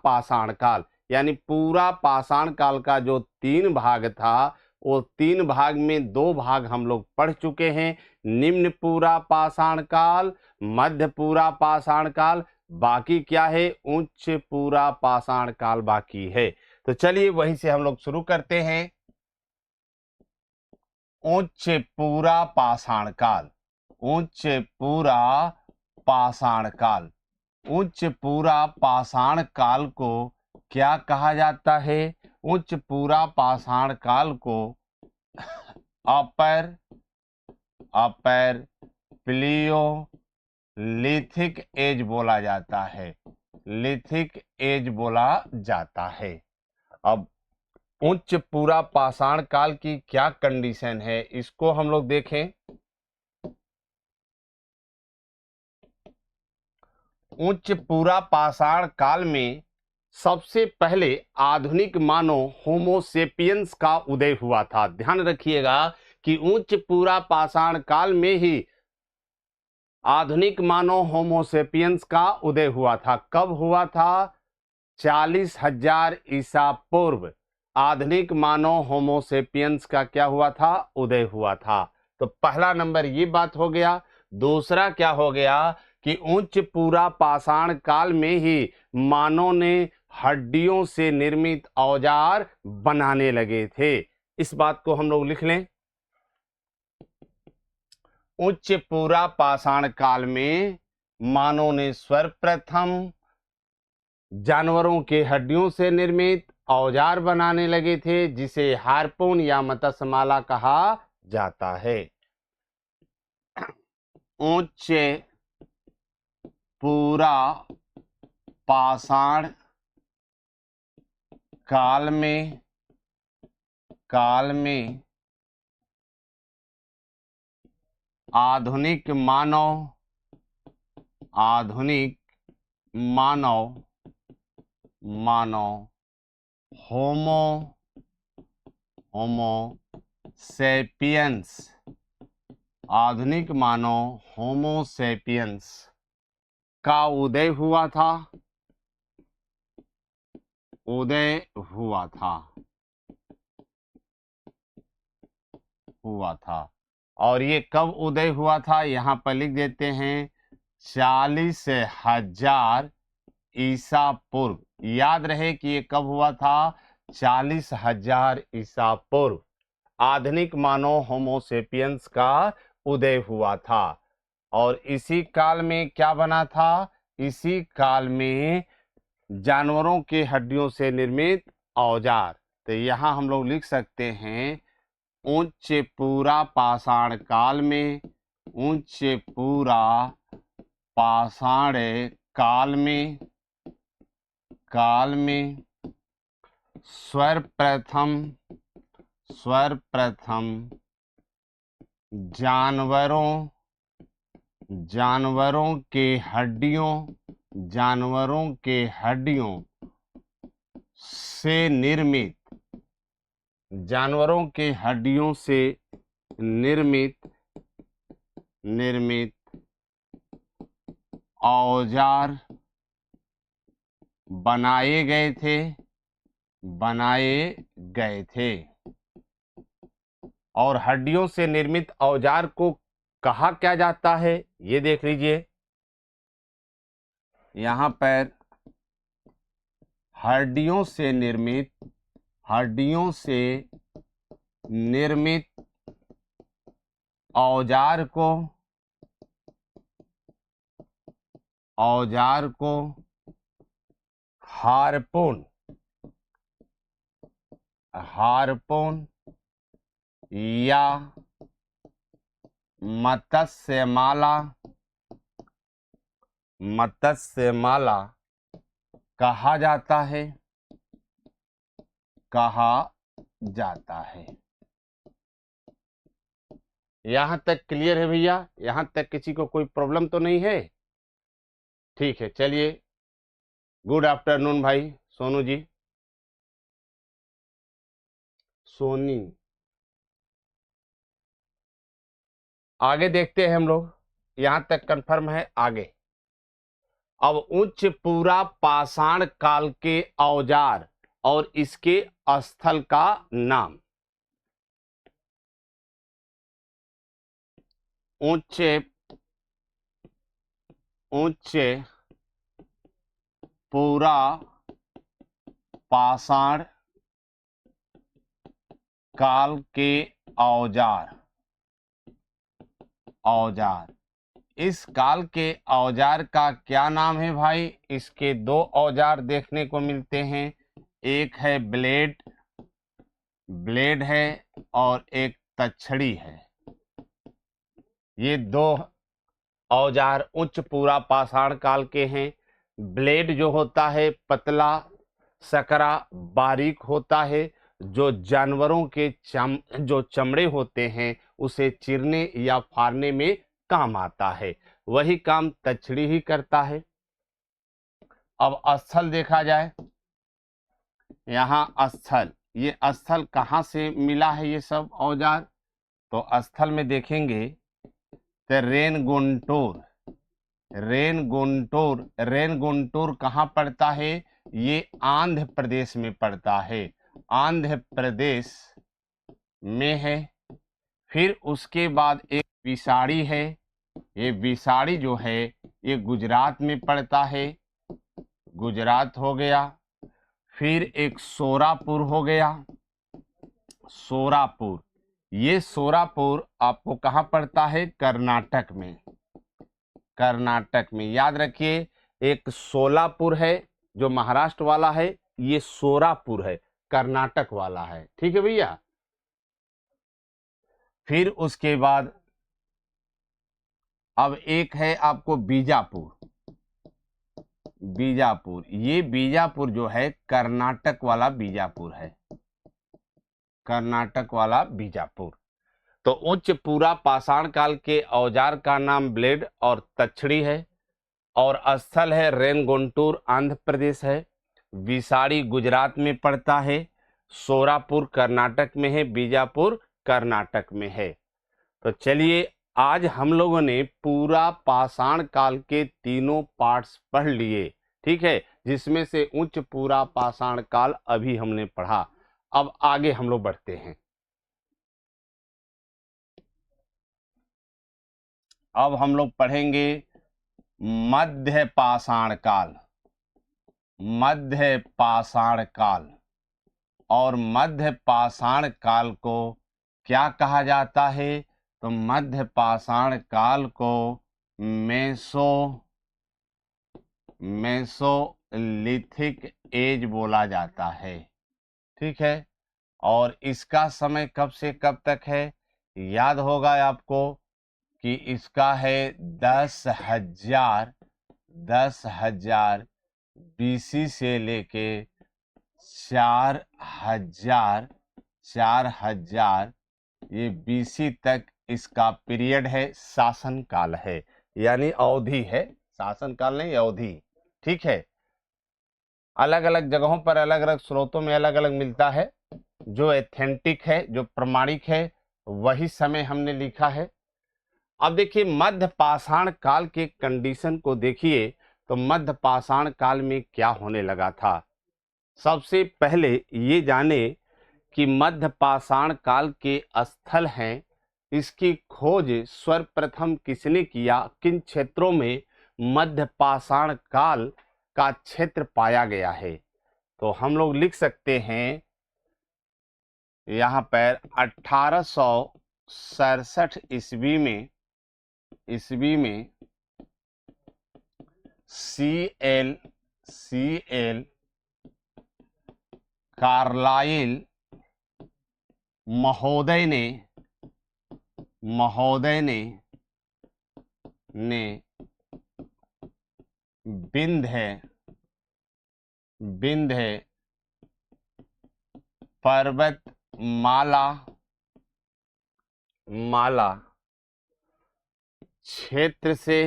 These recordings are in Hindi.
पाषाण काल, यानी पूरा पाषाण काल का जो 3 भाग था वो 3 भाग में 2 भाग हम लोग पढ़ चुके हैं। निम्न पूरा पाषाण काल, मध्य पूरा पाषाण काल, बाकी क्या है, उच्च पूरा पाषाण काल बाकी है। तो चलिए वहीं से हम लोग शुरू करते हैं। उच्च पूरा पाषाण काल, उच्च पूरा पाषाण काल। उच्च पूरा पाषाण काल को क्या कहा जाता है? उच्च पूरा पाषाण काल को अपर प्लियोलिथिक एज बोला जाता है, लिथिक एज बोला जाता है। अब उच्च पूरा पाषाण काल की क्या कंडीशन है, इसको हम लोग देखें। उच्च पूरा पाषाण काल में सबसे पहले आधुनिक मानव होमोसेपियंस का उदय हुआ था। ध्यान रखिएगा कि उच्च पूरा पाषाण काल में ही आधुनिक मानव होमोसेपियंस का उदय हुआ था। कब हुआ था? 40,000 ईसा पूर्व आधुनिक मानव होमोसेपियंस का क्या हुआ था? उदय हुआ था। तो पहला नंबर ये बात हो गया। दूसरा क्या हो गया कि उच्च पूरा पाषाण काल में ही मानव ने हड्डियों से निर्मित औजार बनाने लगे थे। इस बात को हम लोग लिख लें। उच्च पूरा पाषाण काल में मानव ने सर्वप्रथम जानवरों के हड्डियों से निर्मित औजार बनाने लगे थे, जिसे हार्पून या मत्स्यमाला कहा जाता है। उच्च पूरा पाषाण काल में आधुनिक मानव होमोसेपियंस, आधुनिक मानव होमोसेपियंस का उदय हुआ था। और ये कब उदय हुआ था? यहां पर लिख देते हैं 40,000 ईसा पूर्व। याद रहे कि ये कब हुआ था? 40,000 ईसा पूर्व आधुनिक मानव होमोसेपियंस का उदय हुआ था। और इसी काल में क्या बना था? इसी काल में जानवरों के हड्डियों से निर्मित औजार। तो यहां हम लोग लिख सकते हैं उच्च पूरा पाषाण काल में, उच्च पूरा पाषाण काल में सर्वप्रथम जानवरों के हड्डियों से निर्मित औजार बनाए गए थे। और हड्डियों से निर्मित औजार को कहा क्या जाता है, ये देख लीजिए। यहां पर हड्डियों से निर्मित औजार को हार्पून या मत्स्यमाला कहा जाता है। यहां तक क्लियर है भैया? यहां तक किसी को कोई प्रॉब्लम तो नहीं है? ठीक है, चलिए। गुड आफ्टरनून भाई सोनू जी, सोनी। आगे देखते हैं हम लोग। यहां तक कंफर्म है? आगे अब उच्च पूरा पाषाण काल के औजार और इसके स्थल का नाम। उच्च पूरा पाषाण काल के औजार। इस काल के औजार का क्या नाम है भाई? इसके दो औजार देखने को मिलते हैं, एक है ब्लेड है और एक तछड़ी है। ये दो औजार उच्च पूरा पाषाण काल के हैं। ब्लेड जो होता है पतला सकरा बारीक होता है, जो जानवरों के जो चमड़े होते हैं उसे चीरने या फाड़ने में काम आता है। वही काम तछड़ी ही करता है। अब स्थल देखा जाए, यहाँ स्थल, ये स्थल कहाँ से मिला है ये सब औजार? तो स्थल में देखेंगे तो रेन गुंटूर कहाँ पड़ता है? ये आंध्र प्रदेश में पड़ता है, आंध्र प्रदेश में है। फिर उसके बाद एक विसाड़ी है, ये विसाड़ी जो है ये गुजरात में पड़ता है, गुजरात हो गया। फिर एक सोरापुर हो गया, सोरापुर, ये सोरापुर आपको कहाँ पड़ता है? कर्नाटक में, कर्नाटक में। याद रखिए, एक सोलापुर है जो महाराष्ट्र वाला है, ये सोरापुर है कर्नाटक वाला है। ठीक है भैया। फिर उसके बाद अब एक है आपको बीजापुर, ये बीजापुर जो है कर्नाटक वाला बीजापुर है, कर्नाटक वाला बीजापुर। तो उच्च पूरा पाषाण काल के औजार का नाम ब्लेड और तछड़ी है, और स्थल है रेनगुंटूर आंध्र प्रदेश है, विसाड़ी गुजरात में पड़ता है, सोरापुर कर्नाटक में है, बीजापुर कर्नाटक में है। तो चलिए, आज हम लोगों ने पूरा पाषाण काल के तीनों पार्ट्स पढ़ लिए, ठीक है, जिसमें से उच्च पूरा पाषाण काल अभी हमने पढ़ा। अब आगे हम लोग बढ़ते हैं। अब हम लोग पढ़ेंगे मध्य पाषाण काल, मध्य पाषाण काल। और मध्य पाषाण काल को क्या कहा जाता है? तो मध्य पाषाण काल को मेसोलिथिक एज बोला जाता है, ठीक है। और इसका समय कब से कब तक है? याद होगा आपको कि इसका है 10,000 BC से लेके 4,000 ये BC तक इसका पीरियड है, शासन काल है, यानी अवधि है, शासन काल नहीं अवधि, ठीक है। अलग अलग जगहों पर अलग अलग स्रोतों में अलग अलग मिलता है, जो एथेंटिक है, जो प्रमाणिक है, वही समय हमने लिखा है। अब देखिए मध्य पाषाण काल के कंडीशन को देखिए, तो मध्य पाषाण काल में क्या होने लगा था। सबसे पहले ये जाने कि मध्य पाषाण काल के स्थल हैं, इसकी खोज सर्वप्रथम किसने किया, किन क्षेत्रों में मध्य पाषाण काल का क्षेत्र पाया गया है। तो हम लोग लिख सकते हैं यहाँ पर 1867 ईस्वी में CL कार्लाइल महोदय ने विंध्य पर्वत माला क्षेत्र से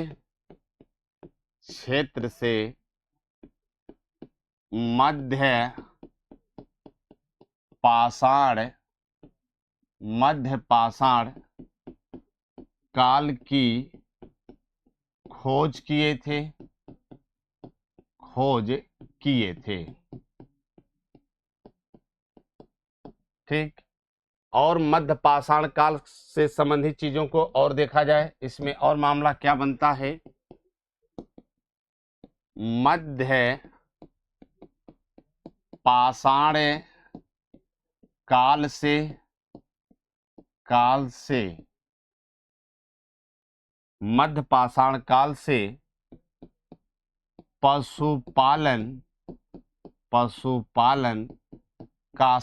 मध्य पाषाण काल की खोज किए थे, खोज किए थे। ठीक। और मध्य पाषाण काल से संबंधित चीजों को और देखा जाए, इसमें और मामला क्या बनता है। मध्य पाषाण काल से मध्य पाषाण काल से पशुपालन का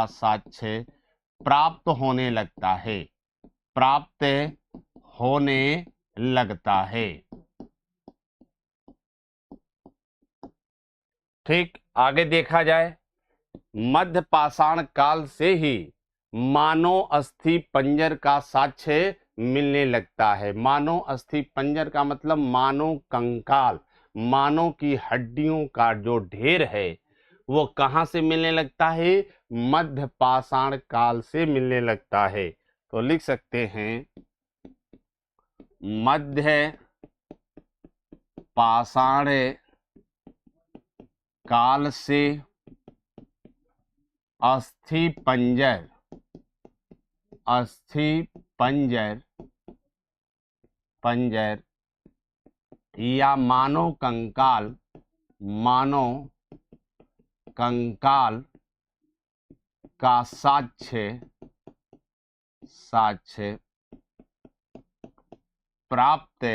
साक्ष्य प्राप्त होने लगता है। ठीक। आगे देखा जाए, मध्य पाषाण काल से ही मानव अस्थि पंजर का साक्ष्य मिलने लगता है। मानव अस्थि पंजर का मतलब मानव कंकाल, मानव की हड्डियों का जो ढेर है वो कहां से मिलने लगता है, मध्य पाषाण काल से मिलने लगता है। तो लिख सकते हैं मध्य पाषाण काल से अस्थि पंजर या मानव कंकाल का साक्ष्य प्राप्त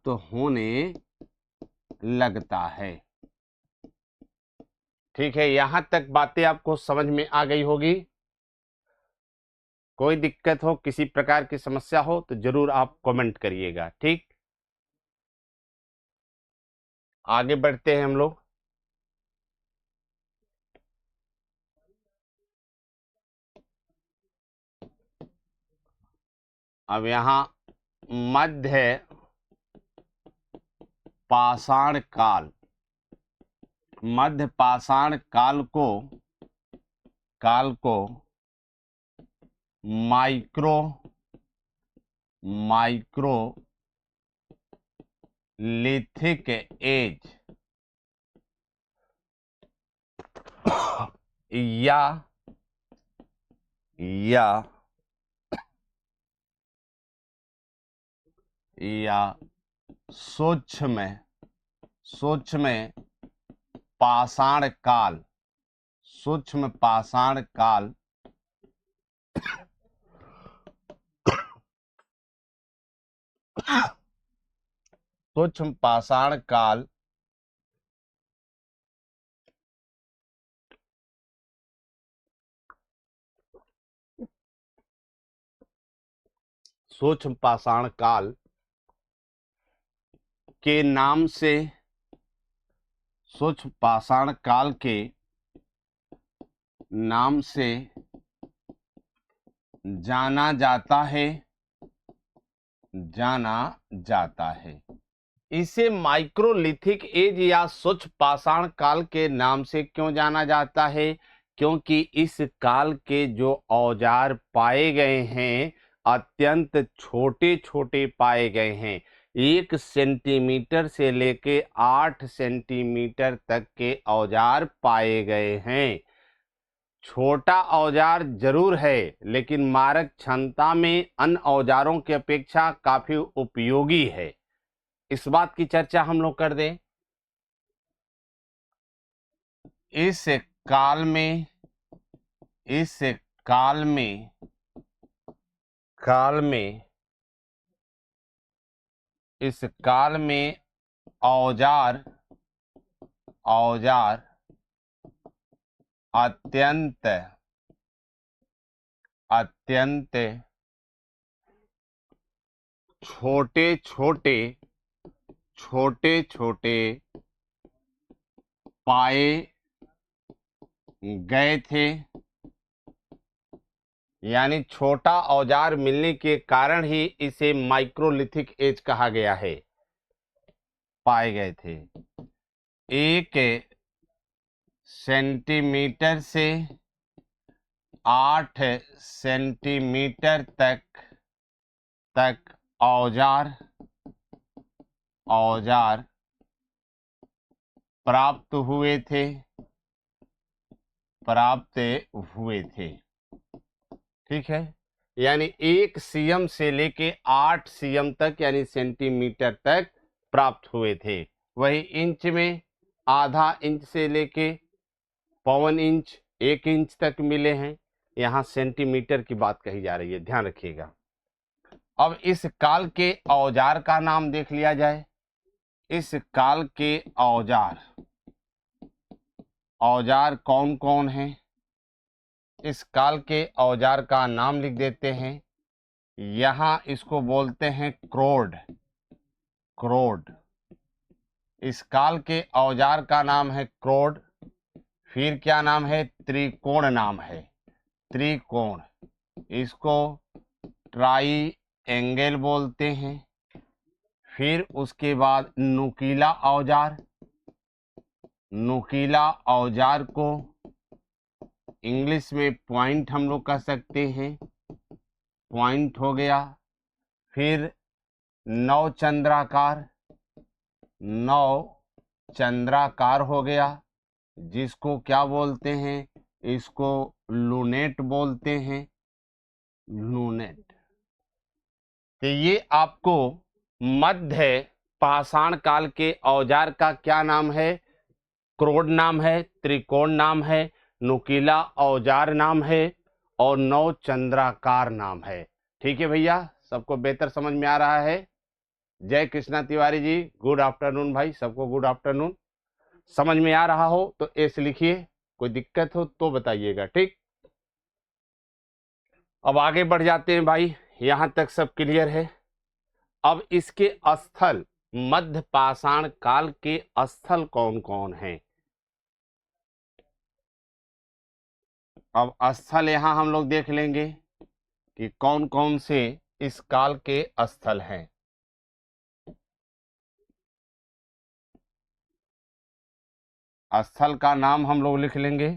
होने लगता है। ठीक है, यहां तक बातें आपको समझ में आ गई होगी। कोई दिक्कत हो, किसी प्रकार की समस्या हो तो जरूर आप कमेंट करिएगा। ठीक, आगे बढ़ते हैं हम लोग। अब यहां मध्य पाषाण काल को माइक्रोलिथिक एज या सूक्ष्म पाषाण काल सूक्ष्म पाषाण काल सूक्ष्म पाषाण काल के नाम से सूक्ष्म पाषाण काल के नाम से जाना जाता है। इसे माइक्रोलिथिक एज या सूक्ष्म पाषाण काल के नाम से क्यों जाना जाता है? क्योंकि इस काल के जो औजार पाए गए हैं अत्यंत छोटे छोटे पाए गए हैं। 1 सेंटीमीटर से लेके 8 सेंटीमीटर तक के औजार पाए गए हैं। छोटा औजार जरूर है लेकिन मारक क्षमता में अन्य औजारों की अपेक्षा काफी उपयोगी है। इस बात की चर्चा हम लोग कर दें। इस काल में औजार अत्यंत छोटे छोटे पाए गए थे। यानी छोटा औजार मिलने के कारण ही इसे माइक्रोलिथिक एज कहा गया है। पाए गए थे 1 सेंटीमीटर से 8 सेंटीमीटर तक तक औजार प्राप्त हुए थे। ठीक है, यानी 1 सीएम से लेके 8 सीएम तक यानी सेंटीमीटर तक प्राप्त हुए थे। वही इंच में आधा इंच से लेके पौन इंच 1 इंच तक मिले हैं। यहाँ सेंटीमीटर की बात कही जा रही है, ध्यान रखिएगा। अब इस काल के औजार का नाम देख लिया जाए। इस काल के औजार कौन कौन हैं? इस काल के औजार का नाम लिख देते हैं। यहाँ इसको बोलते हैं क्रोड। इस काल के औजार का नाम है क्रोड। फिर क्या नाम है? त्रिकोण नाम है, त्रिकोण। इसको ट्राई एंगल बोलते हैं। फिर उसके बाद नुकीला औजार को इंग्लिश में पॉइंट हम लोग कह सकते हैं, पॉइंट हो गया। फिर नौ चंद्राकार हो गया, जिसको क्या बोलते हैं? इसको लूनेट बोलते हैं, लूनेट। तो ये आपको मध्य पाषाण काल के औजार का क्या नाम है? क्रोड नाम है, त्रिकोण नाम है, नुकीला औजार नाम है और नौ चंद्राकार नाम है। ठीक है भैया, सबको बेहतर समझ में आ रहा है? जय कृष्णा तिवारी जी, गुड आफ्टरनून भाई, सबको गुड आफ्टरनून। समझ में आ रहा हो तो एस लिखिए, कोई दिक्कत हो तो बताइएगा। ठीक, अब आगे बढ़ जाते हैं भाई, यहां तक सब क्लियर है। अब इसके स्थल, मध्य पाषाण काल के स्थल कौन कौन हैं? अब स्थल यहां हम लोग देख लेंगे कि कौन कौन से इस काल के स्थल हैं। स्थल का नाम हम लोग लिख लेंगे।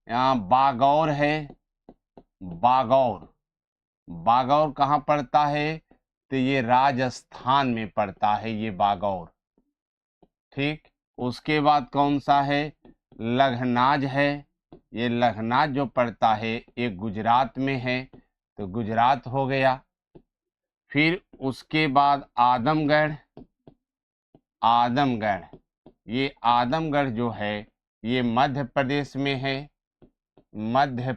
यहाँ बागौर है, बागौर कहाँ पड़ता है? तो ये राजस्थान में पड़ता है, ये बागौर। ठीक, उसके बाद कौन सा है? लखनाज है। ये लखनाज जो पड़ता है ये गुजरात में है, तो गुजरात हो गया। फिर उसके बाद ये आदमगढ़ जो है ये मध्य प्रदेश में है, मध्य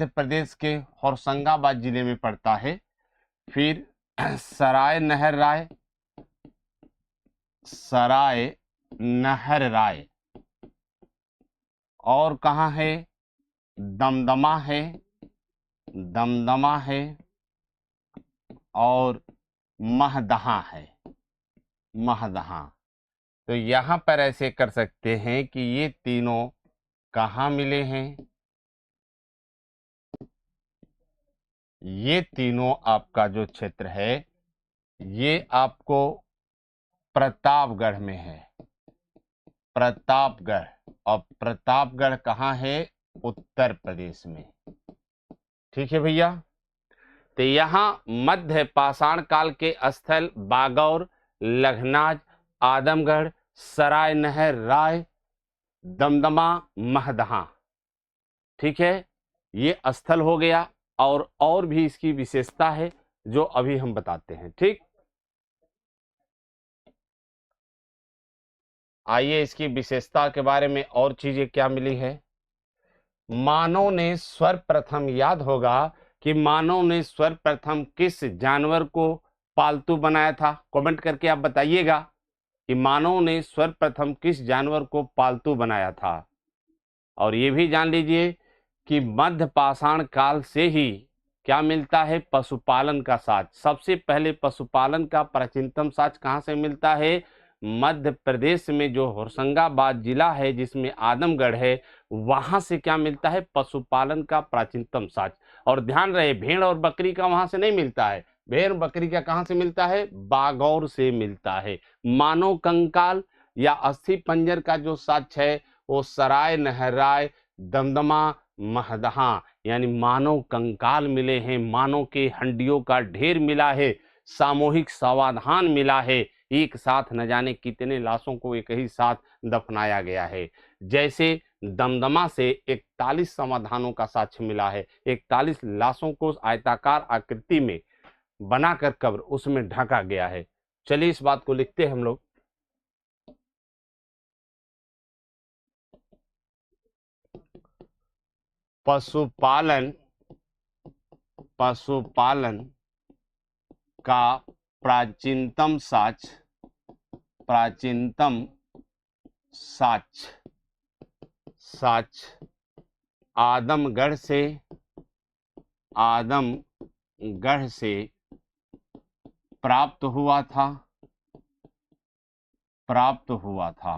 प्रदेश के होशंगाबाद जिले में पड़ता है। फिर सराय नहर राय और कहाँ है? दमदमा है और महदहा है, महदहा। तो यहाँ पर ऐसे कर सकते हैं कि ये तीनों कहाँ मिले हैं? ये तीनों आपका जो क्षेत्र है ये आपको प्रतापगढ़ में है, प्रतापगढ़। और प्रतापगढ़ कहाँ है? उत्तर प्रदेश में। ठीक है भैया, तो यहाँ मध्य पाषाण काल के स्थल बागौर, लखनाज, आदमगढ़, सराय नहर राय, दमदमा, महदहा। ठीक है, ये स्थल हो गया। और भी इसकी विशेषता है जो अभी हम बताते हैं। ठीक, आइए इसकी विशेषता के बारे में और चीजें क्या मिली है। मानव ने सर्वप्रथम, याद होगा कि मानव ने सर्वप्रथम किस जानवर को पालतू बनाया था? कमेंट करके आप बताइएगा कि मानव ने सर्वप्रथम किस जानवर को पालतू बनाया था। और ये भी जान लीजिए कि मध्य पाषाण काल से ही क्या मिलता है? पशुपालन का साज। सबसे पहले पशुपालन का प्राचीनतम साज कहाँ से मिलता है? मध्य प्रदेश में जो होशंगाबाद जिला है जिसमें आदमगढ़ है, वहां से क्या मिलता है? पशुपालन का प्राचीनतम साज। और ध्यान रहे, भेड़ और बकरी का वहां से नहीं मिलता है। भेड़ बकरी का कहां से मिलता है? बागौर से मिलता है। मानव कंकाल या अस्थि पंजर का जो साक्ष्य है वो सराय नहर राय, दमदमा, महदहा यानी मानव कंकाल मिले हैं, मानव के हड्डियों का ढेर मिला है, सामूहिक समाधान मिला है। एक साथ न जाने कितने लाशों को एक ही साथ दफनाया गया है। जैसे दमदमा से 41 समाधानों का साक्ष्य मिला है, 41 लाशों को आयताकार आकृति में बनाकर कब्र उसमें ढका गया है। चलिए इस बात को लिखते हैं हम लोग। पशुपालन का प्राचीनतम साक्ष्य आदमगढ़ से प्राप्त हुआ था।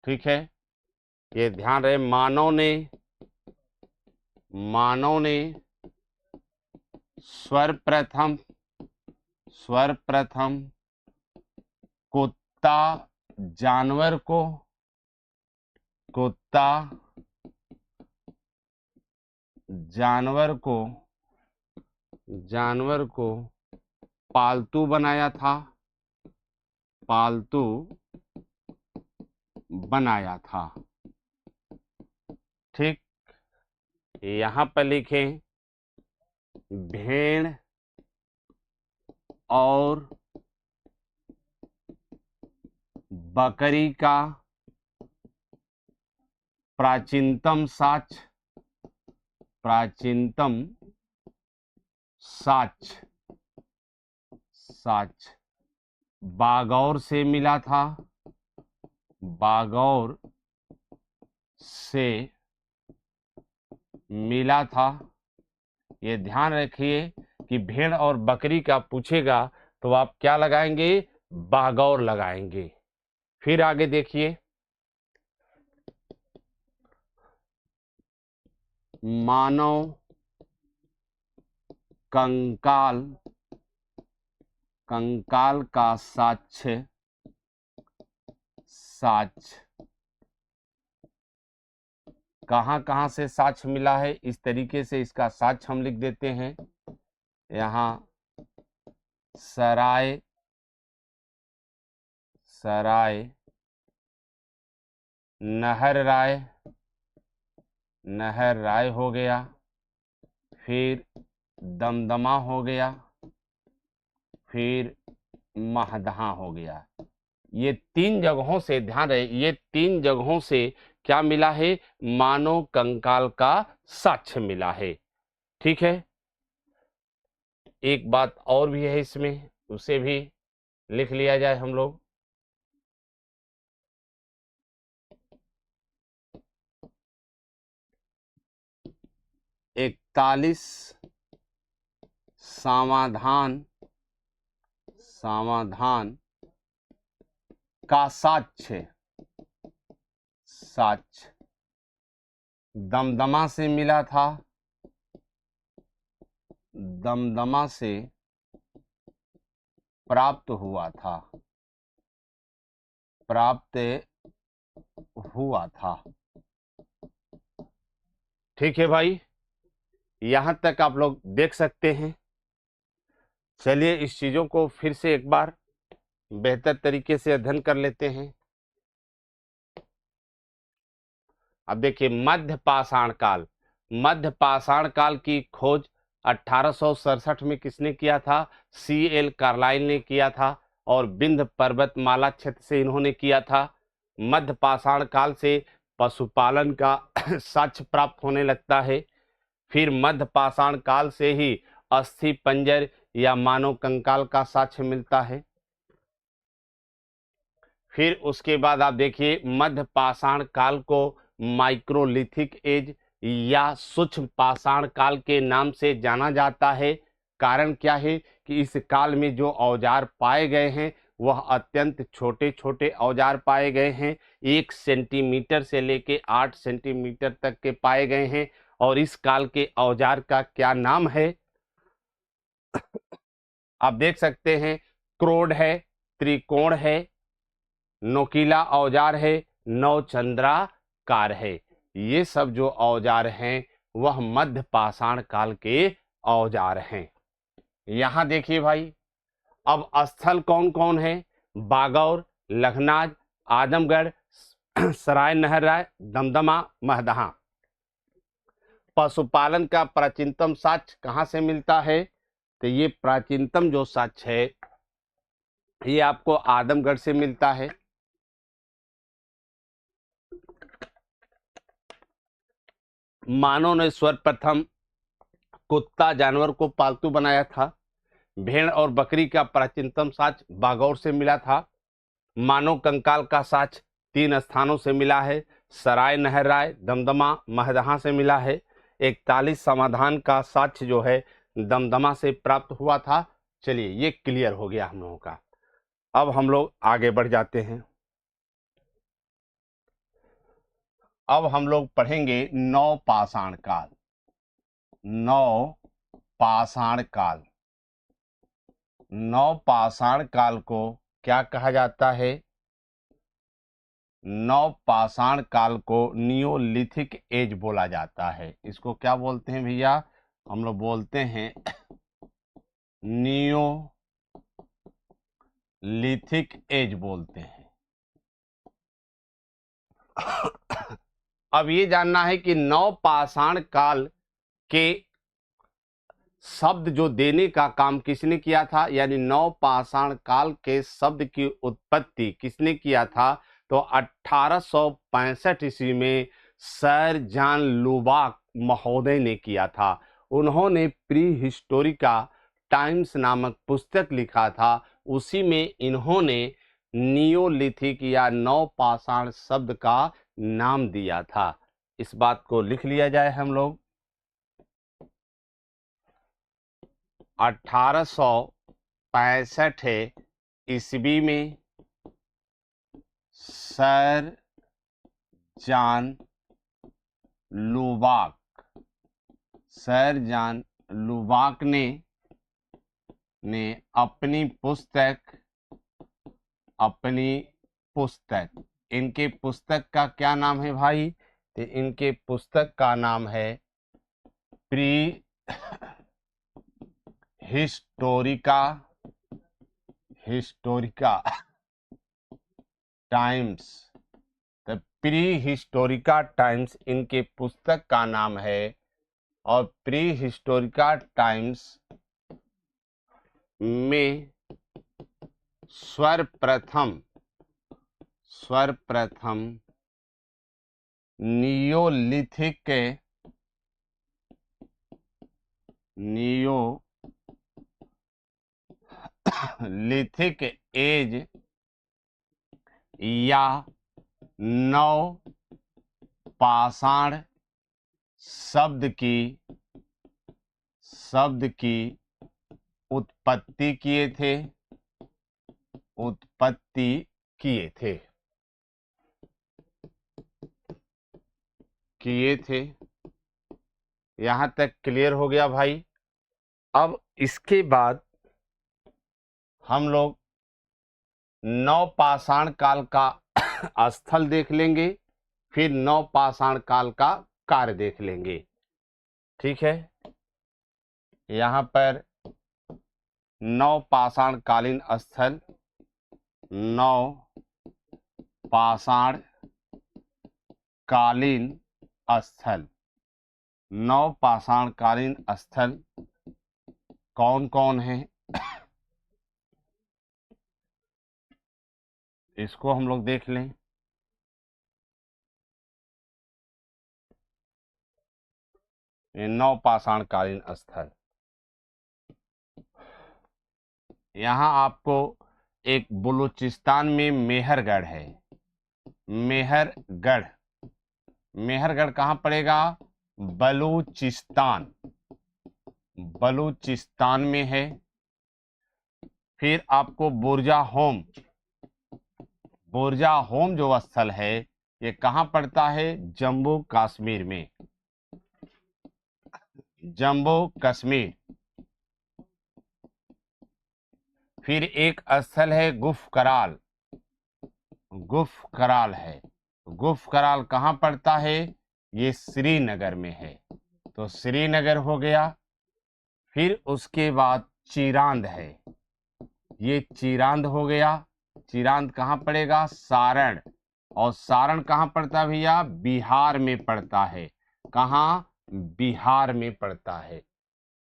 ठीक है, ये ध्यान रहे, मानव ने सर्वप्रथम कुत्ता जानवर को पालतू बनाया था। ठीक, यहां पर लिखें भेड़ और बकरी का प्राचीनतम साक्ष्य बागौर से मिला था। ये ध्यान रखिए कि भेड़ और बकरी का पूछेगा तो आप क्या लगाएंगे? बागौर लगाएंगे। फिर आगे देखिए, मानव कंकाल का साक्ष्य कहां से साक्ष्य मिला है, इस तरीके से इसका साक्ष्य हम लिख देते हैं। यहां सराय नहर राय हो गया, फिर दमदमा हो गया, फिर महदहा हो गया। ये 3 जगहों से, ध्यान रहे, ये 3 जगहों से क्या मिला है? मानव कंकाल का साक्ष्य मिला है। ठीक है, एक बात और भी है इसमें, उसे भी लिख लिया जाए हम लोग। इकतालीस समाधान का साक्ष्य दमदमा से मिला था। दमदमा से प्राप्त हुआ था। ठीक है भाई, यहां तक आप लोग देख सकते हैं। चलिए इस चीजों को फिर से एक बार बेहतर तरीके से अध्ययन कर लेते हैं। अब देखिए, मध्य पाषाण काल की खोज 1867 में किसने किया था? C.L. कार्लाइल ने किया था, और विंध्य पर्वतमाला क्षेत्र से इन्होंने किया था। मध्य पाषाण काल से पशुपालन का साक्ष्य प्राप्त होने लगता है। फिर मध्य पाषाण काल से ही अस्थि पंजर या मानव कंकाल का साक्ष्य मिलता है। फिर उसके बाद आप देखिए, मध्य पाषाण काल को माइक्रोलिथिक एज या सूक्ष्म पाषाण काल के नाम से जाना जाता है। कारण क्या है कि इस काल में जो औजार पाए गए हैं वह अत्यंत छोटे छोटे औजार पाए गए हैं। 1 सेंटीमीटर से लेके 8 सेंटीमीटर तक के पाए गए हैं। और इस काल के औजार का क्या नाम है? आप देख सकते हैं, क्रोड है, त्रिकोण है, नोकीला औजार है, नौचंद्राकार है। ये सब जो औजार हैं वह मध्य पाषाण काल के औजार हैं। यहां देखिए भाई, अब स्थल कौन कौन है? बागौर, लखनाज, आजमगढ़, सराय नहरराय, दमदमा, महदहा। पशुपालन का प्राचीनतम साक्ष्य कहां से मिलता है? तो ये प्राचीनतम जो साक्ष्य है ये आपको आजमगढ़ से मिलता है। मानव ने सर्वप्रथम कुत्ता जानवर को पालतू बनाया था। भेड़ और बकरी का प्राचीनतम साक्ष्य बागौर से मिला था। मानव कंकाल का साक्ष्य 3 स्थानों से मिला है। सराय नहरराय, दमदमा, महदहा से मिला है। 41 समाधान का साक्ष्य जो है दमदमा से प्राप्त हुआ था। चलिए, ये क्लियर हो गया हम लोगों का। अब हम लोग आगे बढ़ जाते हैं। अब हम लोग पढ़ेंगे नौ पाषाण काल। नौ पाषाण काल। नौ पाषाण काल को क्या कहा जाता है? नौ पाषाण काल को नियोलिथिक एज बोला जाता है। इसको क्या बोलते हैं भैया? हम लोग बोलते हैं नियोलिथिक एज बोलते हैं। अब ये जानना है कि नौ पाषाण काल के शब्द जो देने का काम किसने किया था, यानी नौ पाषाण काल के शब्द की उत्पत्ति किसने किया था? तो 1865 ईस्वी में सर जॉन लुबाक महोदय ने किया था। उन्होंने प्री हिस्टोरिका टाइम्स नामक पुस्तक लिखा था। उसी में इन्होंने नियोलिथिक या नौ पाषाण शब्द का नाम दिया था। इस बात को लिख लिया जाए हम लोग। 1865 ईस्वी में सर जॉन लुबाक ने अपनी पुस्तक इनके पुस्तक का क्या नाम है भाई? तो इनके पुस्तक का नाम है प्री हिस्टोरिका टाइम्स। तो प्री हिस्टोरिका टाइम्स इनके पुस्तक का नाम है। और प्री हिस्टोरिका टाइम्स में सर्वप्रथम नियोलिथिक एज या नौ पाषाण शब्द की उत्पत्ति किए थे। यहां तक क्लियर हो गया भाई। अब इसके बाद हम लोग नौ पाषाण काल का स्थल देख लेंगे, फिर नौ पाषाण काल का कार्य देख लेंगे। ठीक है, यहां पर नौ पाषाण कालीन स्थल, नौ पाषाण कालीन स्थल, नौ पाषाण कालीन स्थल कौन कौन है इसको हम लोग देख लें। ये नौ पाषाण कालीन स्थल, यहाँ आपको एक बलूचिस्तान में मेहरगढ़ है। मेहरगढ़ कहाँ पड़ेगा? बलूचिस्तान में है। फिर आपको बोरजा होम जो स्थल है ये कहाँ पड़ता है? जम्मू कश्मीर में। फिर एक स्थल है गुफ कराल है। गुफ कराल कहाँ पड़ता है? ये श्रीनगर में है, तो श्रीनगर हो गया। फिर उसके बाद चिरांद है, ये चिरांद हो गया। चिरांद कहाँ पड़ेगा? सारण। और सारण कहाँ पड़ता है भैया? बिहार में पड़ता है। कहाँ? बिहार में पड़ता है।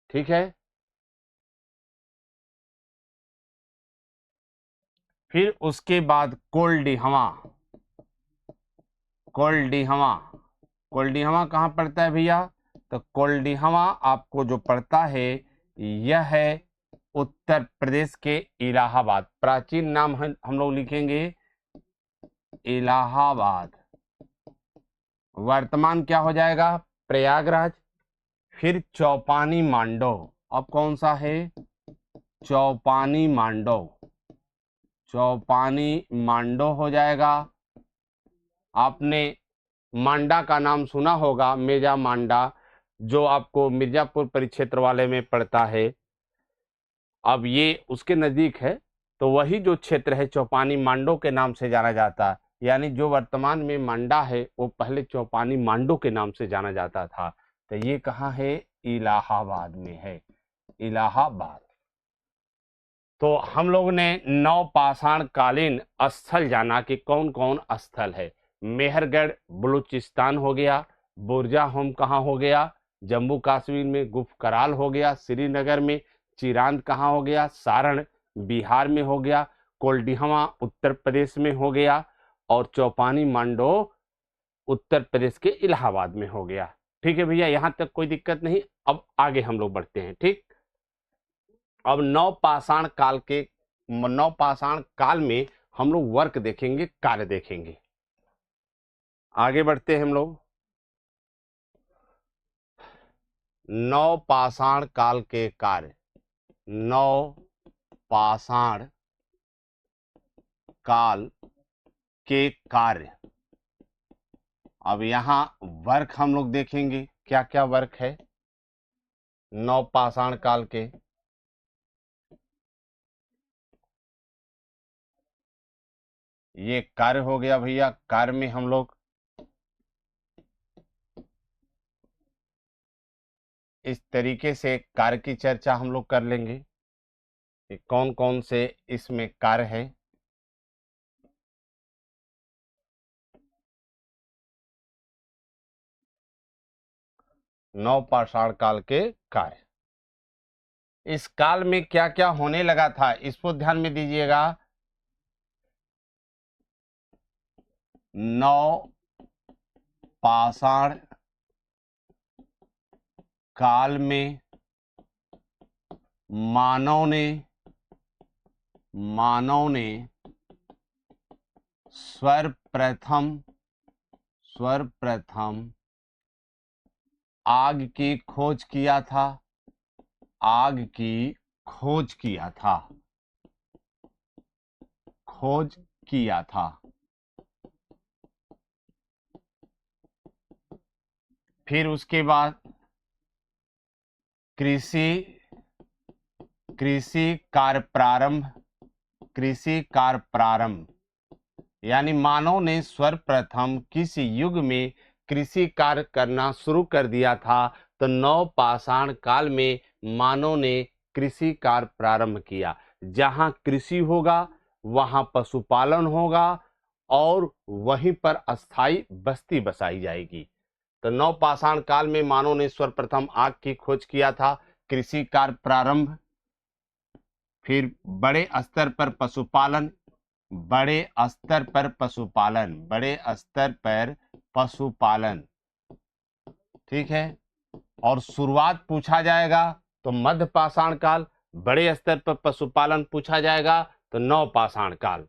ठीक है। फिर उसके बाद कोल्डिहवा। कोल्डिहवा, कोल्डिहवा कहाँ पड़ता है भैया? तो कोल्डिहवा आपको जो पड़ता है यह है उत्तर प्रदेश के इलाहाबाद। प्राचीन नाम हम लोग लिखेंगे इलाहाबाद, वर्तमान क्या हो जाएगा? प्रयागराज। फिर चौपानी मांडो, अब कौन सा है? चौपानी मांडो, चौपानी मांडो हो जाएगा। आपने मांडा का नाम सुना होगा, मेजा मांडा, जो आपको मिर्जापुर परिक्षेत्र वाले में पड़ता है। अब ये उसके नजदीक है, तो वही जो क्षेत्र है चौपानी मांडो के नाम से जाना जाता है। यानी जो वर्तमान में मांडा है वो पहले चौपानी मांडो के नाम से जाना जाता था। तो ये कहाँ है? इलाहाबाद में है, इलाहाबाद। तो हम लोग ने नवपाषाण कालीन स्थल जाना कि कौन कौन स्थल है। मेहरगढ़ बलूचिस्तान हो गया, बुरजा होम कहाँ हो गया? जम्मू कश्मीर में। गुफकराल हो गया श्रीनगर में। चिरांद कहाँ हो गया? सारण बिहार में हो गया। कोल्डिहवा उत्तर प्रदेश में हो गया। और चौपानी मांडो उत्तर प्रदेश के इलाहाबाद में हो गया। ठीक है भैया, यहां तक कोई दिक्कत नहीं। अब आगे हम लोग बढ़ते हैं। ठीक, अब नवपाषाण काल में हम लोग वर्क देखेंगे, कार्य देखेंगे। आगे बढ़ते हैं हम लोग। नवपाषाण काल के कार्य, नवपाषाण काल के कार्य। अब यहां वर्क हम लोग देखेंगे, क्या क्या वर्क है नवपाषाण काल के। ये कार्य हो गया भैया। कार्य में हम लोग इस तरीके से कार्य की चर्चा हम लोग कर लेंगे कि कौन कौन से इसमें कार्य है। नवपाषाण काल के कार्य, इस काल में क्या क्या होने लगा था इसको ध्यान में दीजिएगा। नवपाषाण काल में मानव ने सर्वप्रथम आग की खोज किया था। आग की खोज किया था। फिर उसके बाद कृषि कार्य प्रारंभ, यानी मानव ने सर्वप्रथम किस युग में कृषि कार्य करना शुरू कर दिया था? तो नवपाषाण काल में मानव ने कृषि कार्य प्रारंभ किया। जहां कृषि होगा वहां पशुपालन होगा और वहीं पर अस्थाई बस्ती बसाई जाएगी। तो नवपाषाण काल में मानव ने सर्वप्रथम आग की खोज किया था, कृषि कार्य प्रारंभ, फिर बड़े स्तर पर पशुपालन, ठीक है। और शुरुआत पूछा जाएगा तो मध्य पाषाण काल, बड़े स्तर पर पशुपालन पूछा जाएगा तो नवपाषाण काल।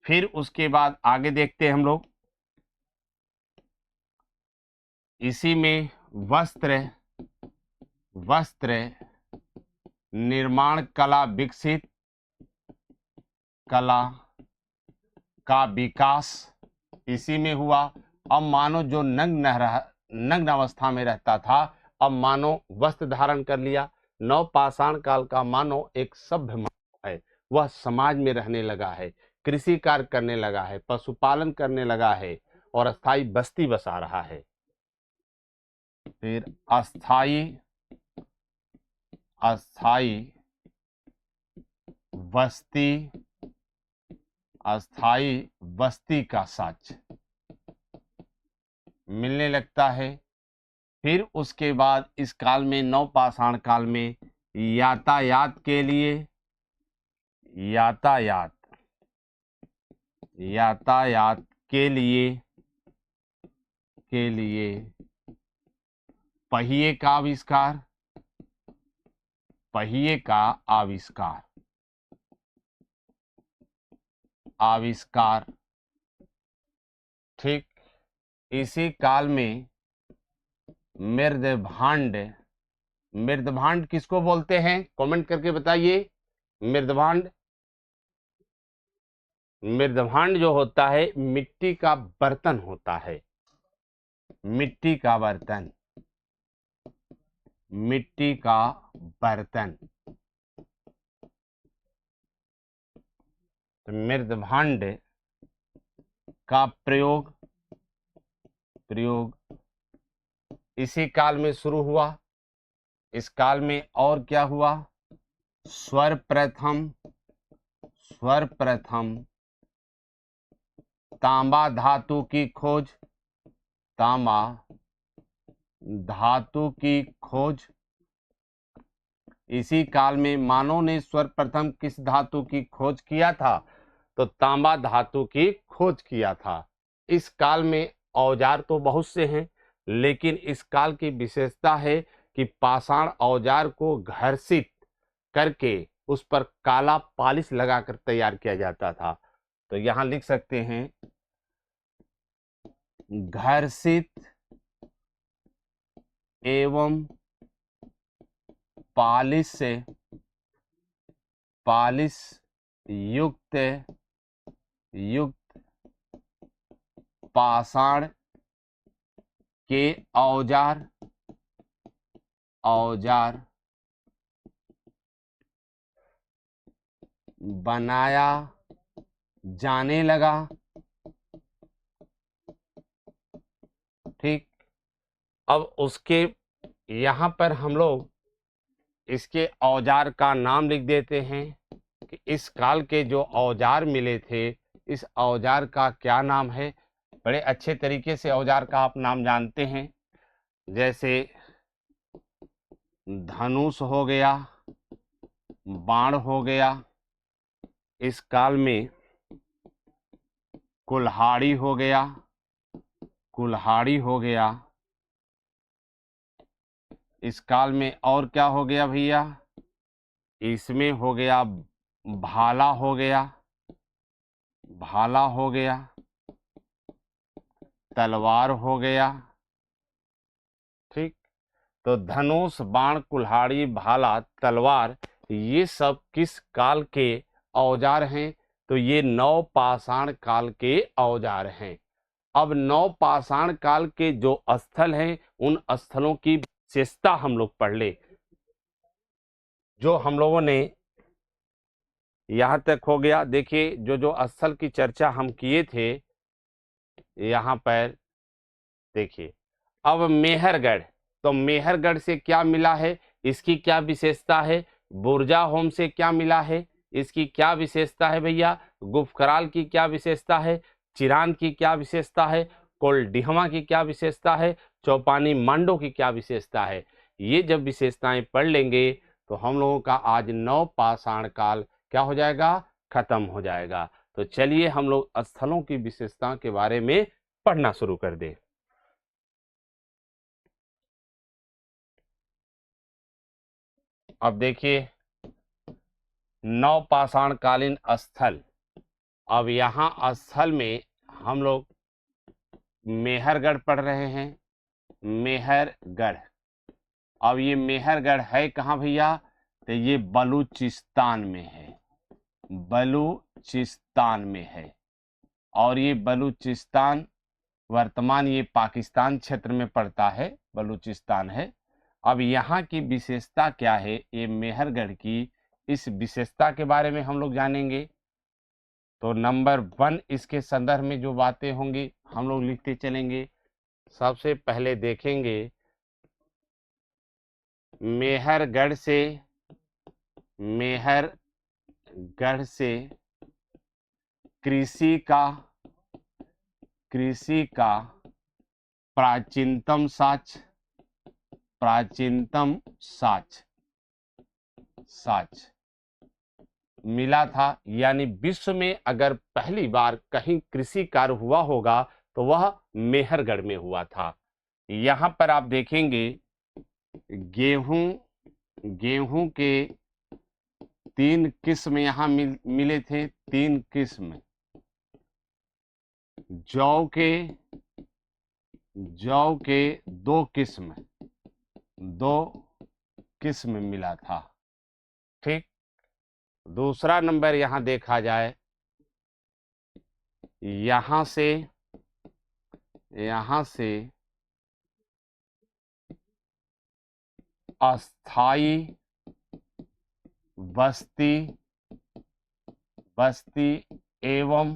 फिर उसके बाद आगे देखते हैं हम लोग, इसी में वस्त्र निर्माण कला का विकास इसी में हुआ। अब मानो जो नग्न अवस्था में रहता था, अब मानो वस्त्र धारण कर लिया। नवपाषाण काल का मानव एक सभ्य मानव है, वह समाज में रहने लगा है, कृषि कार्य करने लगा है, पशुपालन करने लगा है और अस्थाई बस्ती बसा रहा है। फिर अस्थाई अस्थाई बस्ती, अस्थाई बस्ती का साक्ष्य मिलने लगता है। फिर उसके बाद इस काल में, नवपाषाण काल में, यातायात के लिए, यातायात यातायात के लिए पहिए का आविष्कार, पहिए का आविष्कार। ठीक, इसी काल में मृदभांड, मृदभांड किसको बोलते हैं, कमेंट करके बताइए। मृदभांड, मृदभांड जो होता है मिट्टी का बर्तन होता है, मिट्टी का बर्तन, मिट्टी का बर्तन। तो मृदभांड का प्रयोग इसी काल में शुरू हुआ। इस काल में और क्या हुआ, सर्वप्रथम तांबा धातु की खोज, तांबा धातु की खोज। इसी काल में मानव ने सर्वप्रथम किस धातु की खोज किया था, तो तांबा धातु की खोज किया था। इस काल में औजार तो बहुत से हैं, लेकिन इस काल की विशेषता है कि पाषाण औजार को घर्षित करके उस पर काला पालिश लगाकर तैयार किया जाता था। तो यहां लिख सकते हैं, घर्षित एवं पालिश युक्त पाषाण के औजार बनाया जाने लगा। ठीक, अब उसके यहां पर हम लोग इसके औजार का नाम लिख देते हैं कि इस काल के जो औजार मिले थे, इस औजार का क्या नाम है। बड़े अच्छे तरीके से औजार का आप नाम जानते हैं, जैसे धनुष हो गया, बाण हो गया। इस काल में कुल्हाड़ी हो गया, इस काल में और क्या हो गया भैया, इसमें हो गया भाला हो गया, तलवार हो गया। ठीक, तो धनुष, बाण, कुल्हाड़ी, भाला, तलवार, ये सब किस काल के औजार हैं, तो ये नवपाषाण काल के औजार हैं। अब नवपाषाण काल के जो स्थल हैं, उन स्थलों की विशेषता हम लोग पढ़ ले। जो हम लोगों ने यहां तक हो गया, देखिए जो जो स्थल की चर्चा हम किए थे यहां पर देखिए। अब मेहरगढ़, तो मेहरगढ़ से क्या मिला है, इसकी क्या विशेषता है। बुर्जा होम से क्या मिला है, इसकी क्या विशेषता है भैया। गुफकराल की क्या विशेषता है, चिरान की क्या विशेषता है, कोलडिहमा की क्या विशेषता है, चौपानी मांडो की क्या विशेषता है। ये जब विशेषताएं पढ़ लेंगे तो हम लोगों का आज नवपाषाण काल क्या हो जाएगा, खत्म हो जाएगा। तो चलिए हम लोग स्थलों की विशेषताओं के बारे में पढ़ना शुरू कर दें। अब देखिए नवपाषाण कालीन स्थल। अब यहाँ स्थल में हम लोग मेहरगढ़ पढ़ रहे हैं, मेहरगढ़। अब ये मेहरगढ़ है कहाँ भैया, तो ये बलूचिस्तान में है, बलूचिस्तान में है। और ये बलूचिस्तान वर्तमान ये पाकिस्तान क्षेत्र में पड़ता है, बलूचिस्तान है। अब यहाँ की विशेषता क्या है, ये मेहरगढ़ की, इस विशेषता के बारे में हम लोग जानेंगे। तो नंबर 1 इसके संदर्भ में जो बातें होंगी हम लोग लिखते चलेंगे। सबसे पहले देखेंगे मेहरगढ़ से कृषि का प्राचीनतम साक्ष्य मिला था। यानी विश्व में अगर पहली बार कहीं कृषि कार्य हुआ होगा तो वह मेहरगढ़ में हुआ था। यहां पर आप देखेंगे गेहूं के 3 किस्म यहां मिले थे, 3 किस्म। जौ के 2 किस्म मिला था। ठीक। दूसरा नंबर यहां देखा जाए, यहां से अस्थाई बस्ती एवं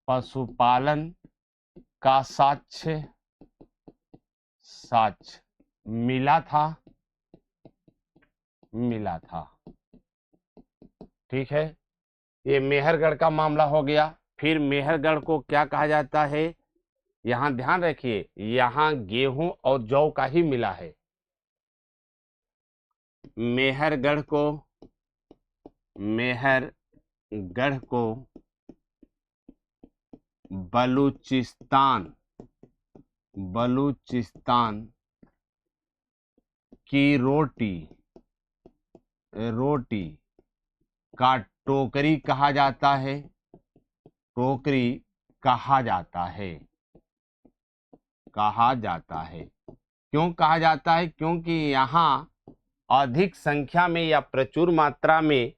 पशुपालन का साक्ष्य मिला था। ठीक है, ये मेहरगढ़ का मामला हो गया। फिर मेहरगढ़ को क्या कहा जाता है, यहां ध्यान रखिए, यहां गेहूं और जौ का ही मिला है। मेहरगढ़ को बलूचिस्तान की रोटी का टोकरी कहा जाता है। क्यों कहा जाता है? क्योंकि यहाँ अधिक संख्या में या प्रचुर मात्रा में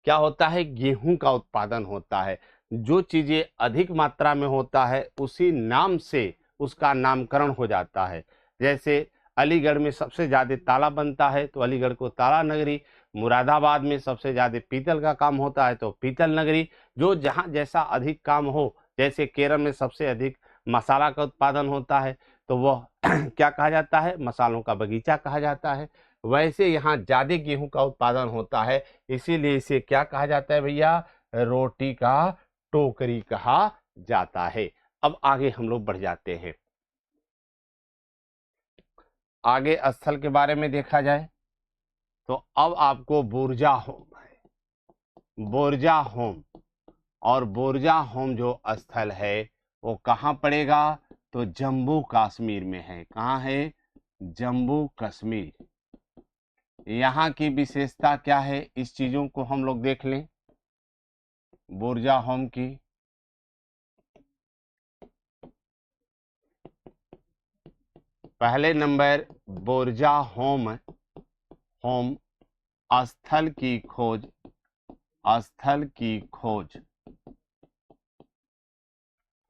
क्या होता है, गेहूं का उत्पादन होता है। जो चीजें अधिक मात्रा में होता है उसी नाम से उसका नामकरण हो जाता है। जैसे अलीगढ़ में सबसे ज्यादा ताला बनता है तो अलीगढ़ को ताला नगरी, मुरादाबाद में सबसे ज्यादा पीतल का काम होता है तो पीतल नगरी। जो जहां जैसा अधिक काम हो, जैसे केरल में सबसे अधिक मसाला का उत्पादन होता है तो वह क्या कहा जाता है, मसालों का बगीचा कहा जाता है। वैसे यहाँ ज्यादा गेहूं का उत्पादन होता है, इसीलिए इसे क्या कहा जाता है भैया, रोटी का टोकरी कहा जाता है। अब आगे हम लोग बढ़ जाते हैं। आगे स्थल के बारे में देखा जाए तो अब आपको बोरजा होम और बोरजा होम जो स्थल है वो कहाँ पड़ेगा, तो जम्मू कश्मीर में है। कहाँ है, जम्मू कश्मीर। यहाँ की विशेषता क्या है, इस चीजों को हम लोग देख लें। बोरजा होम की पहले नंबर, बोरजा होम स्थल की खोज।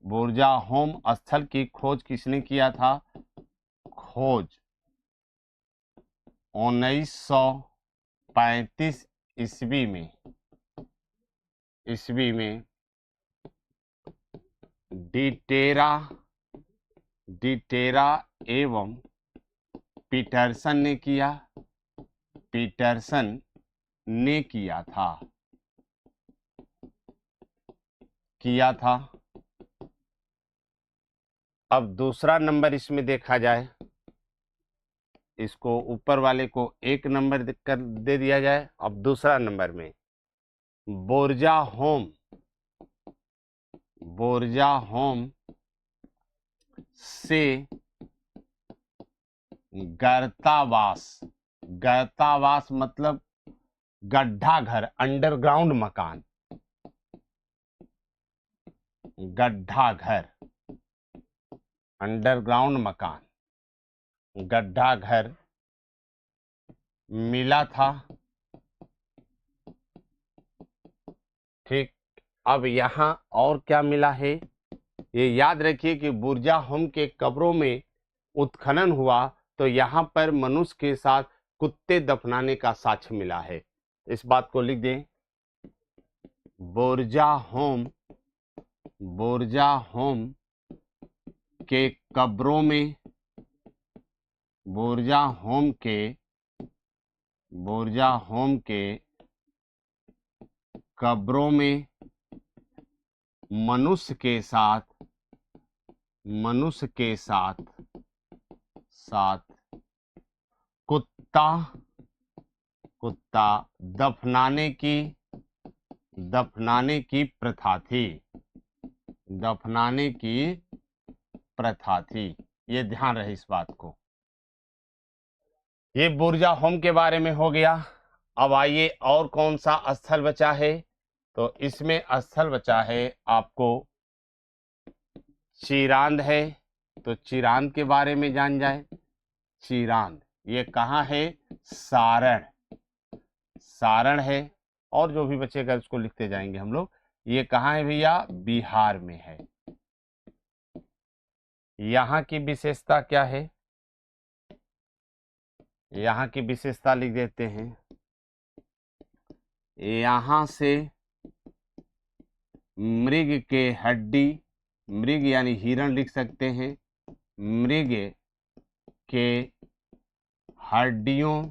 बोरजा होम स्थल की खोज किसने किया था, खोज 1935 ईस्वी में डिटेरा एवं पीटरसन ने किया था। अब दूसरा नंबर इसमें देखा जाए, इसको ऊपर वाले को 1 नंबर कर दे दिया जाए। अब दूसरा नंबर में बोरजा होम से गर्तावास मतलब गड्ढा घर, अंडरग्राउंड मकान, गड्ढा घर, अंडरग्राउंड मकान, गड्ढा घर मिला था। ठीक। अब यहाँ और क्या मिला है, ये याद रखिए कि बोरजा होम के कब्रों में उत्खनन हुआ तो यहाँ पर मनुष्य के साथ कुत्ते दफनाने का साक्ष्य मिला है। इस बात को लिख दें। बोरजा होम के कब्रों में, बोरजा होम के कब्रों में मनुष्य के साथ कुत्ता दफनाने की प्रथा थी। ये ध्यान रहे इस बात को। ये बुर्जा होम के बारे में हो गया। अब आइए और कौन सा स्थल बचा है, तो इसमें स्थल बचा है आपको चिरांद है। तो चिरांद के बारे में जान जाए। चिरांद ये कहाँ है? सारण है। और जो भी बचेगा उसको लिखते जाएंगे हम लोग। ये कहाँ है भैया? बिहार में है। यहाँ की विशेषता क्या है? यहाँ की विशेषता लिख देते हैं। यहाँ से मृग के हड्डी, मृग यानी हिरण लिख सकते हैं, मृग के हड्डियों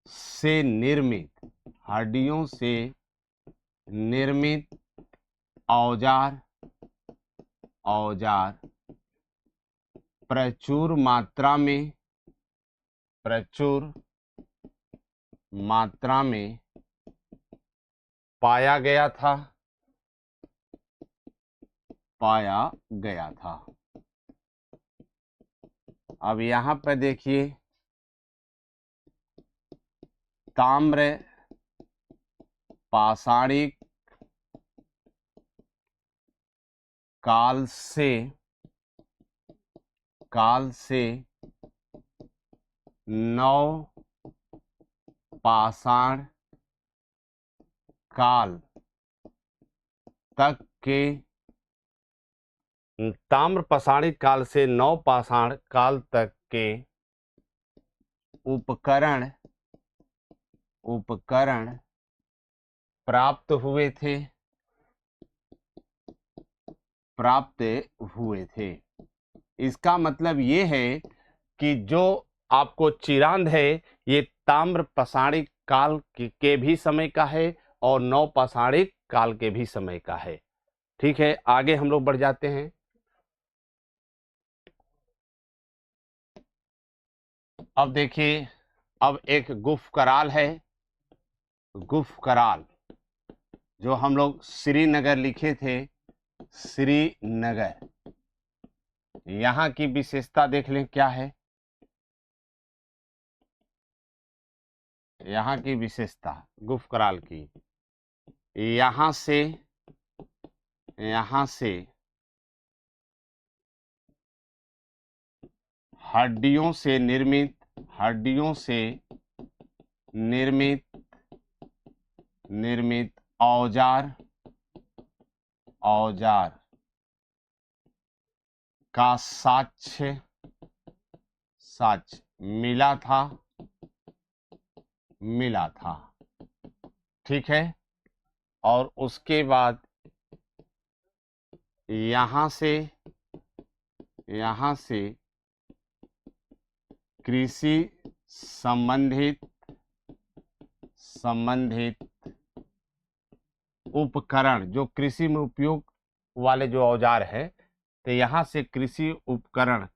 से निर्मित औजार प्रचुर मात्रा में पाया गया था। अब यहाँ पर देखिए, ताम्र पाषाणिक काल से नव पाषाण काल तक के, ताम्र पाषाणिक काल से नव पाषाण काल तक के उपकरण प्राप्त हुए थे। इसका मतलब ये है कि जो आपको चिरांद है ये ताम्र पाषाणिक काल के भी समय का है और नव पाषाणिक काल के भी समय का है। ठीक है, आगे हम लोग बढ़ जाते हैं। अब देखिए, अब एक गुफ कराल है। गुफ कराल जो हम लोग श्रीनगर लिखे थे, श्रीनगर, यहाँ की विशेषता देख लें क्या है। यहाँ की विशेषता गुफ कराल की, यहाँ से हड्डियों से निर्मित औजार का साक्ष्य मिला था। ठीक है, और उसके बाद यहाँ से कृषि संबंधित उपकरण, जो कृषि में उपयोग वाले जो औजार है, तो यहाँ से कृषि उपकरण,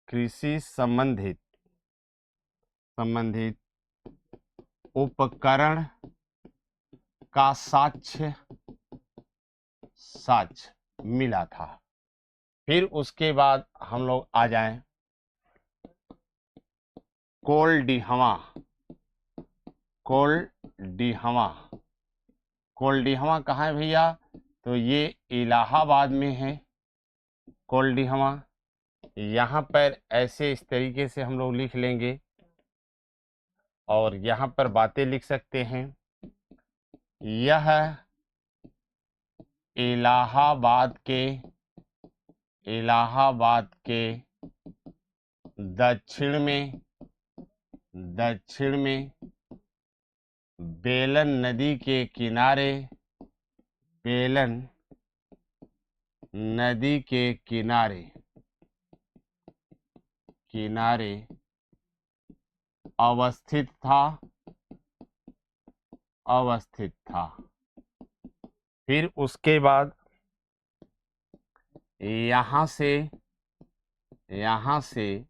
कृषि संबंधित उपकरण का साक्ष्य मिला था। फिर उसके बाद हम लोग आ जाएं कोल्डिहवा कहाँ है भैया? तो ये इलाहाबाद में है कोल्डिहवा। यहाँ पर ऐसे इस तरीके से हम लोग लिख लेंगे और यहाँ पर बातें लिख सकते हैं। यह इलाहाबाद के दक्षिण में बेलन नदी के किनारे नदी के किनारे किनारे अवस्थित था। फिर उसके बाद यहाँ से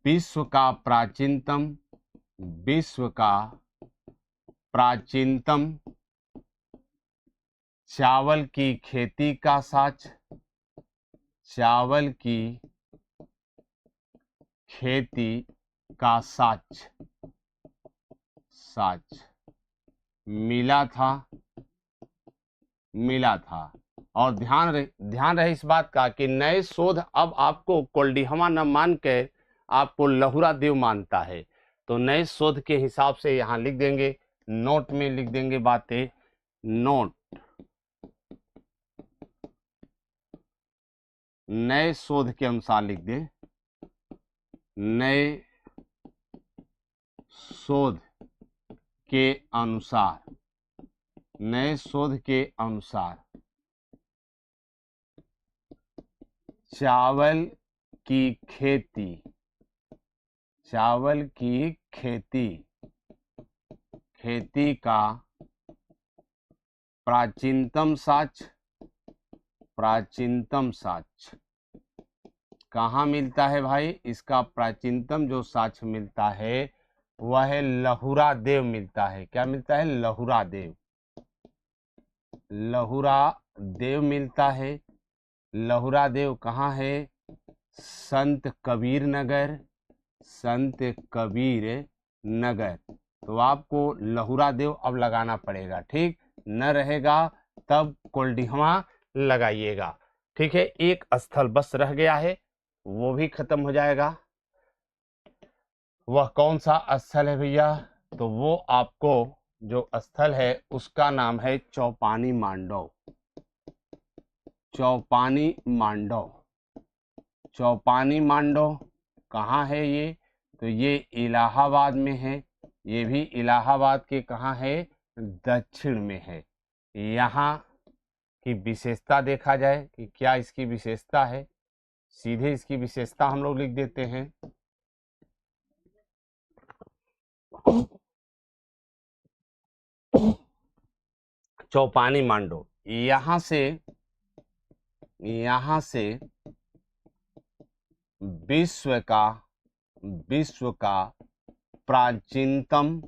विश्व का प्राचीनतम चावल की खेती का साक्ष्य मिला था। और ध्यान रहे इस बात का कि नए शोध अब आपको कोल्डिहमा न मान के आपको लहुरा देव मानता है। तो नए शोध के हिसाब से यहाँ लिख देंगे, नोट में लिख देंगे बातें, नोट नए शोध के अनुसार लिख दें, नए शोध के अनुसार चावल की खेती का प्राचीनतम साक्ष्य कहाँ मिलता है भाई? इसका प्राचीनतम जो साक्ष्य मिलता है वह है लहुरा देव मिलता है। क्या मिलता है? लहुरा देव मिलता है। लहुरा देव कहाँ है? संत कबीर नगर। तो आपको लहुरा देव अब लगाना पड़ेगा, ठीक? न रहेगा तब कोल्डिहमा लगाइएगा, ठीक है? एक स्थल बस रह गया है, वो भी खत्म हो जाएगा। वह कौन सा स्थल है भैया? तो वो आपको जो स्थल है उसका नाम है चौपानी मांडव। चौपानी मांडव कहाँ है ये? तो ये इलाहाबाद में है। ये भी इलाहाबाद के कहाँ है? दक्षिण में है। यहाँ की विशेषता देखा जाए कि क्या इसकी विशेषता है, सीधे इसकी विशेषता हम लोग लिख देते हैं। चौपानी मांडो, यहाँ से विश्व का प्राचीनतम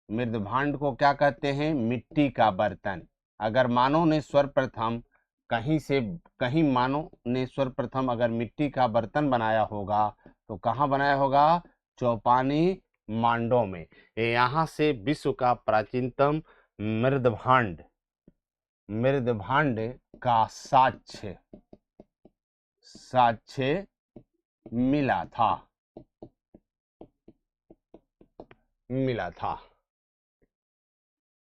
मृदभांड को क्या कहते हैं? मिट्टी का बर्तन। अगर मानव ने सर्वप्रथम कहीं मानव ने सर्वप्रथम अगर मिट्टी का बर्तन बनाया होगा तो कहाँ बनाया होगा? चौपानी मांडो में। यहाँ से विश्व का प्राचीनतम मृदभांड का साक्ष्य मिला था।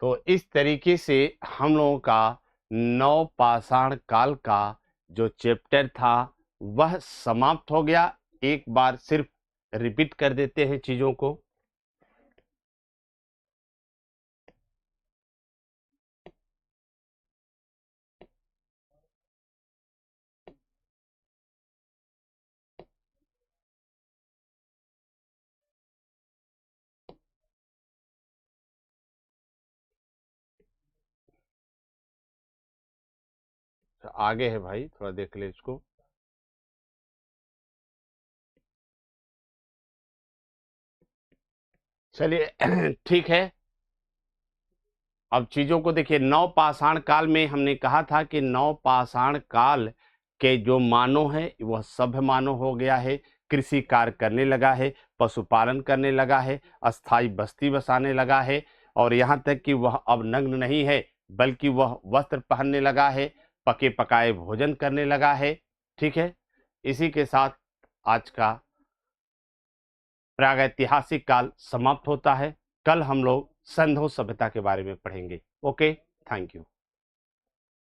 तो इस तरीके से हम लोगों का नवपाषाण काल का जो चैप्टर था वह समाप्त हो गया। एक बार सिर्फ रिपीट कर देते हैं चीजों को। आगे है भाई, थोड़ा देख ले इसको। चलिए ठीक है, अब चीजों को देखिए। नवपाषाण काल में हमने कहा था कि नवपाषाण काल के जो मानव है वह सभ्य मानव हो गया है, कृषि कार्य करने लगा है, पशुपालन करने लगा है, अस्थायी बस्ती बसाने लगा है, और यहाँ तक कि वह अब नग्न नहीं है बल्कि वह वस्त्र पहनने लगा है, पके पकाए भोजन करने लगा है। ठीक है, इसी के साथ आज का प्रागैतिहासिक काल समाप्त होता है। कल हम लोग सिंधु सभ्यता के बारे में पढ़ेंगे। Okay, thank you.